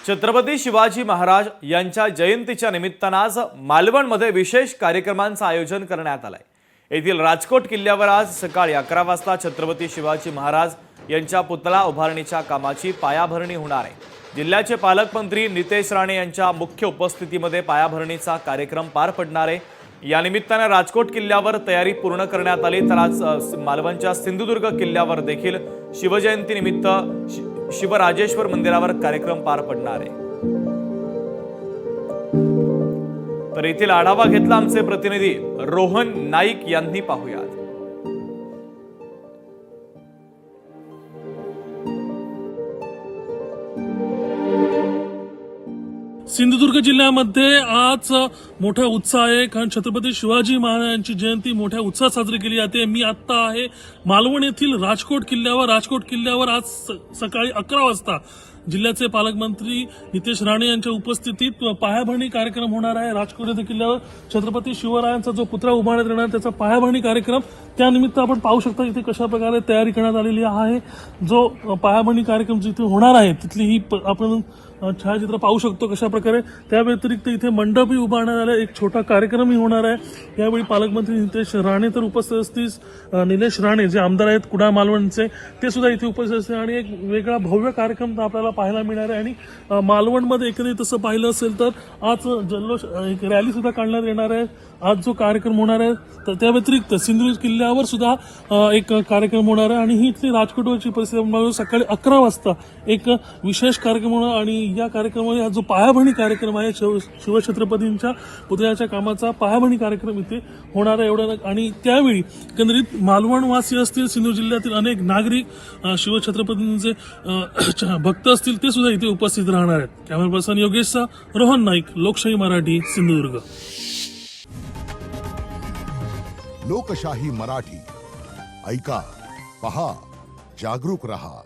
छत्रपती शिवाजी महाराज यांच्या जयंतीच्या निमित्तानं आज मालवणमध्ये विशेष कार्यक्रमांचं आयोजन करण्यात आलंय। येथील राजकोट किल्ल्यावर आज सकाळी 11 वाजता छत्रपती शिवाजी महाराज यांच्या पुतळा उभारणीच्या कामाची पायाभरणी होणार आहे। जिल्ह्याचे पालकमंत्री नितेश राणे यांच्या मुख्य उपस्थितीमध्ये पायाभरणीचा कार्यक्रम पार पडणार आहे। या निमित्ताने राजकोट किल्ल्यावर तयारी पूर्ण करण्यात आली, तर आज मालवणच्या सिंधुदुर्ग किल्ल्यावर देखील शिवजयंती निमित्त शिवराजेश्वर मंदिरावर कार्यक्रम पार पडणार आहे। तर येथील आढावा घेतला आमचे प्रतिनिधी रोहन नाईक यांनी। पाहूयात। सिंधुदुर्ग जिल्ह्यामध्ये आज मोठा उत्साह आहे, कारण छत्रपती शिवाजी महाराजांची जयंती मोठ्या उत्साहात साजरी केली जाते। मी आता आहे मालवण येथील राजकोट किल्ल्यावर आज सकाळी 11 वाजता जिल्ह्याचे पालकमंत्री नितेश राणे यांच्या उपस्थितीत पायाभरणी कार्यक्रम होणार आहे। राजकोट येथील किल्ल्यावर छत्रपती शिवरायांचा जो पुतळा उभारण्यात येणार त्याचा पायाभरणी कार्यक्रम, त्यानिमित्त आपण पाहू शकता इथे कशा प्रकारे तयारी करण्यात आलेली आहे। जो पायाभरणी कार्यक्रम जिथे होणार आहे तिथली ही आपण छायाचित्र पाहू शकतो कशा प्रकारे। त्या व्यतिरिक्त इथे मंडपही उभारण्यात आले, एक छोटा कार्यक्रमही होणार आहे। यावेळी पालकमंत्री नितेश राणे तर उपस्थित असतील, निलेश राणे जे आमदार आहेत कुडाळ मालवणचे ते सुद्धा इथे उपस्थित असतील आणि एक वेगळा भव्य कार्यक्रम आपल्याला पाहायला मिळणार आहे। आणि मालवणमध्ये एकंदरीत तसं पाहिलं असेल तर आज जल्लोष एक रॅली सुद्धा काढण्यात येणार आहे। आज जो कार्यक्रम होणार आहे तर त्या व्यतिरिक्त सिंधुदुर्ग किल्ल्यावर सुद्धा एक कार्यक्रम होणार आहे। आणि ही इथली राजकोटवरची परिस्थिती सकाळी 11 वाजता एक विशेष कार्यक्रम होणार आणि या कार्यक्रमामध्ये हा जो पायाभरणी कार्यक्रम आहे शिवछत्रपतींच्या पुतळ्याच्या कामाचा पायाभरणी कार्यक्रम इथे होणार आहे एवढं। आणि त्यावेळी एकंदरीत मालवणवासी असतील, सिंधुदुर्ग जिल्ह्यातील अनेक नागरिक शिवछत्रपतींचे भक्त असतील ते सुद्धा इथे उपस्थित राहणार आहेत। कॅमेरा पर्सन योगेश रोहन नाईक, लोकशाही मराठी, सिंधुदुर्ग। लोकशाही मराठी ऐका, पहा, जागरूक रहा।